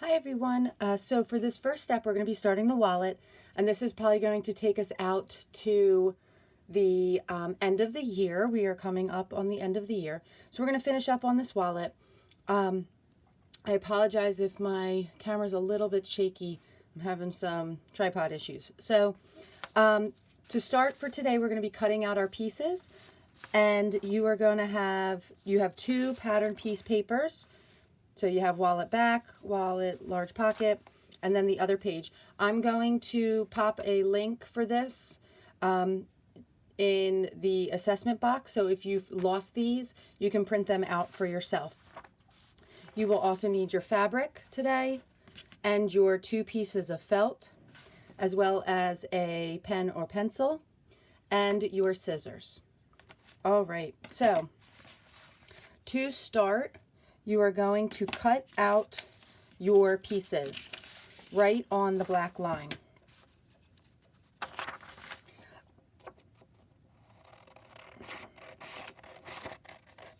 Hi everyone. So for this first step, we're going to be starting the wallet, and this is probably going to take us out to the end of the year. We are coming up on the end of the year. So we're going to finish up on this wallet. I apologize if my camera's a little bit shaky. I'm having some tripod issues. So to start for today, we're going to be cutting out our pieces, and you have two pattern piece papers. So you have wallet back, wallet, large pocket, and then the other page. I'm going to pop a link for this in the assessment box. So if you've lost these, you can print them out for yourself. You will also need your fabric today and your two pieces of felt, as well as a pen or pencil and your scissors. All right, so to start, you are going to cut out your pieces right on the black line.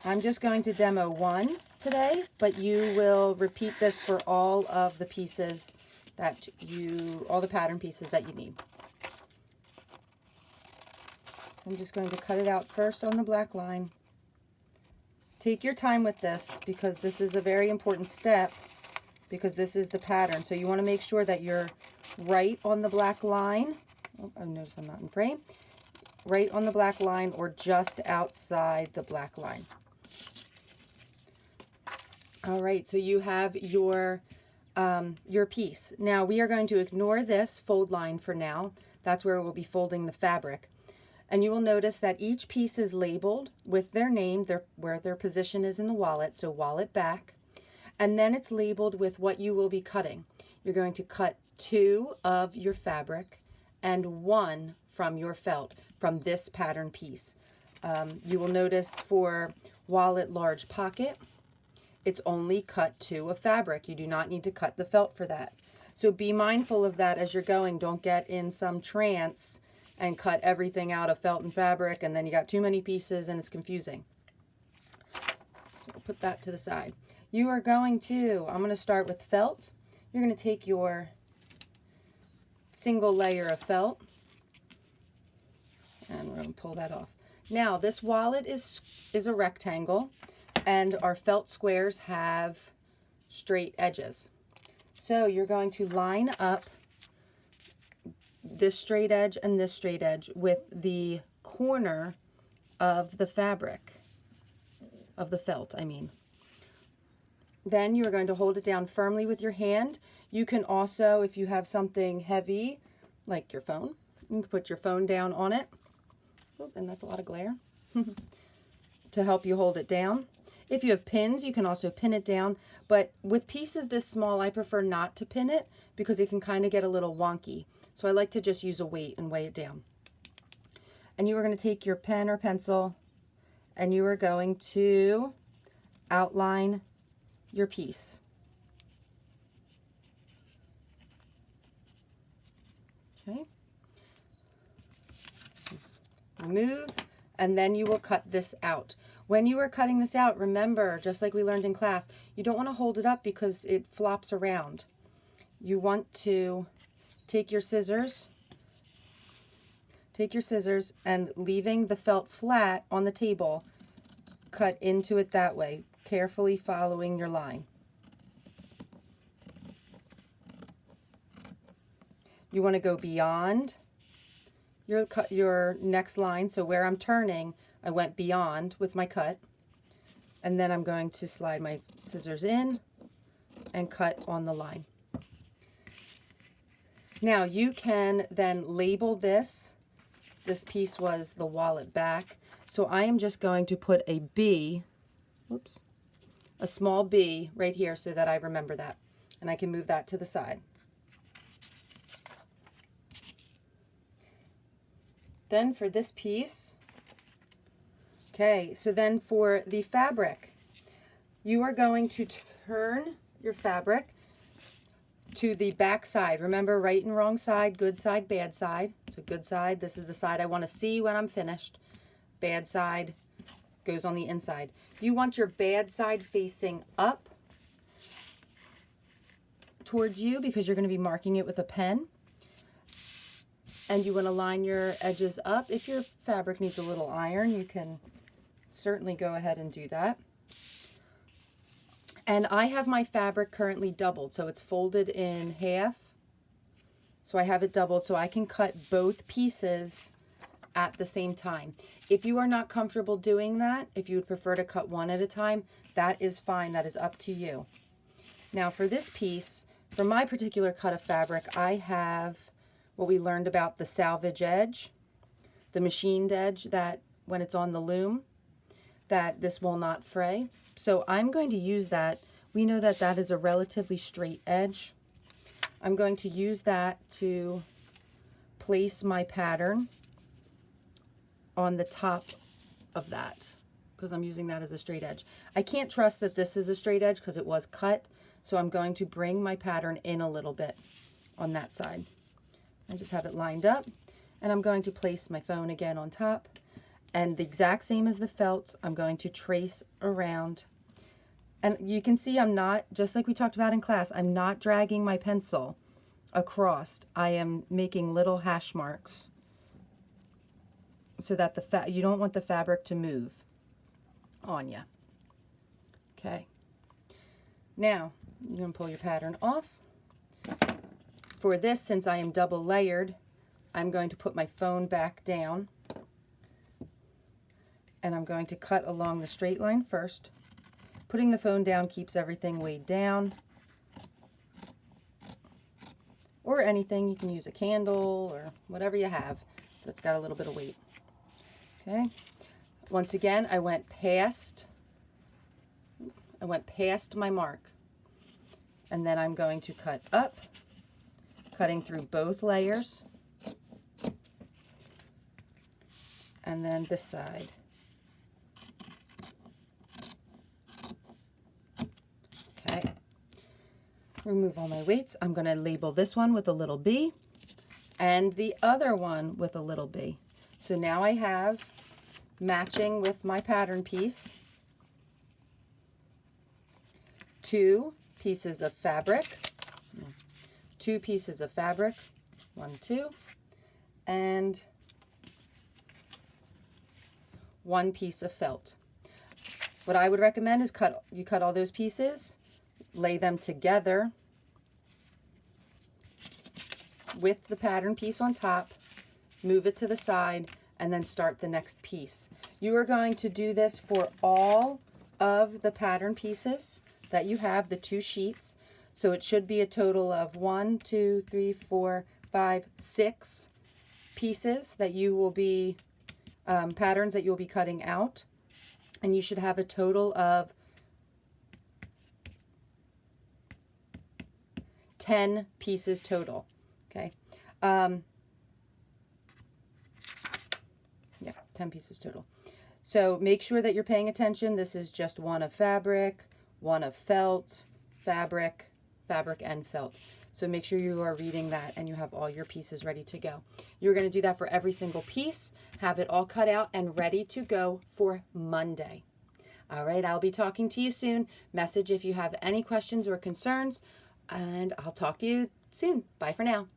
I'm just going to demo one today, but you will repeat this for all of the pieces all the pattern pieces that you need. So I'm just going to cut it out first on the black line. Take your time with this because this is a very important step, because this is the pattern. So you want to make sure that you're right on the black line. Oh, I notice I'm not in frame. Right on the black line or just outside the black line. All right, so you have your piece. Now we are going to ignore this fold line for now. That's where we'll be folding the fabric. And you will notice that each piece is labeled with their name, where their position is in the wallet, so wallet back. And then it's labeled with what you will be cutting. You're going to cut 2 of your fabric and 1 from your felt, from this pattern piece. You will notice for wallet large pocket, it's only cut 2 of fabric. You do not need to cut the felt for that. So be mindful of that as you're going. Don't get in some trance and cut everything out of felt and fabric, and then you got too many pieces and it's confusing. So I'll put that to the side. I'm going to start with felt. You're going to take your single layer of felt, and we're going to pull that off. Now this wallet is a rectangle, and our felt squares have straight edges. So you're going to line up this straight edge and this straight edge with the corner of the fabric, of the felt, I mean. Then you are going to hold it down firmly with your hand. You can also, if you have something heavy, like your phone, you can put your phone down on it. Oop, and that's a lot of glare. To help you hold it down. If you have pins, you can also pin it down. But with pieces this small, I prefer not to pin it because it can kind of get a little wonky. So I like to just use a weight and weigh it down. And you are going to take your pen or pencil and you are going to outline your piece. Okay. Remove, and then you will cut this out. When you are cutting this out, remember, just like we learned in class, you don't want to hold it up because it flops around. You want to take your scissors and, leaving the felt flat on the table, cut into it that way, carefully following your line. You want to go beyond your next line. So where I'm turning, I went beyond with my cut, and then I'm going to slide my scissors in and cut on the line. Now you can then label this. This piece was the wallet back. So I am just going to put a B, a small B right here so that I remember that. And I can move that to the side. Then for this piece, okay, so then for the fabric, you are going to turn your fabric to the back side. Remember, right and wrong side, good side, bad side. So good side, this is the side I want to see when I'm finished. Bad side goes on the inside. You want your bad side facing up towards you because you're going to be marking it with a pen. And you want to line your edges up. If your fabric needs a little iron, you can certainly go ahead and do that. And I have my fabric currently doubled, so it's folded in half. So I have it doubled so I can cut both pieces at the same time. If you are not comfortable doing that, if you would prefer to cut one at a time, that is fine. That is up to you. Now for this piece, for my particular cut of fabric, I have what we learned about the salvage edge, the machined edge, that when it's on the loom, that this will not fray. So I'm going to use that. We know that that is a relatively straight edge. I'm going to use that to place my pattern on the top of that because I'm using that as a straight edge. I can't trust that this is a straight edge because it was cut, so I'm going to bring my pattern in a little bit on that side. I just have it lined up, and I'm going to place my phone again on top, and the exact same as the felt, I'm going to trace around. And you can see I'm not, just like we talked about in class, I'm not dragging my pencil across. I am making little hash marks so that you don't want the fabric to move on you. Okay. Now, you're going to pull your pattern off. For this, since I am double layered, I'm going to put my phone back down, and I'm going to cut along the straight line first. Putting the phone down keeps everything weighed down, or anything. You can use a candle or whatever you have that's got a little bit of weight. Okay. Once again, I went past my mark, and then I'm going to cut up, cutting through both layers, and then this side. Okay, remove all my weights. I'm going to label this one with a little b and the other one with a little b. So now I have, matching with my pattern piece, 2 pieces of fabric. 2 pieces of fabric, 1, 2, and 1 piece of felt. What I would recommend is you cut all those pieces, lay them together with the pattern piece on top, move it to the side, and then start the next piece. You are going to do this for all of the pattern pieces that you have, the 2 sheets. So it should be a total of 1, 2, 3, 4, 5, 6 pieces that you will be, patterns that you'll be cutting out. And you should have a total of 10 pieces total. Okay. Yeah, 10 pieces total. So make sure that you're paying attention. This is just 1 of fabric, 1 of felt, fabric, and felt. So make sure you are reading that and you have all your pieces ready to go. You're going to do that for every single piece, have it all cut out and ready to go for Monday. All right, I'll be talking to you soon. Message if you have any questions or concerns, and I'll talk to you soon. Bye for now.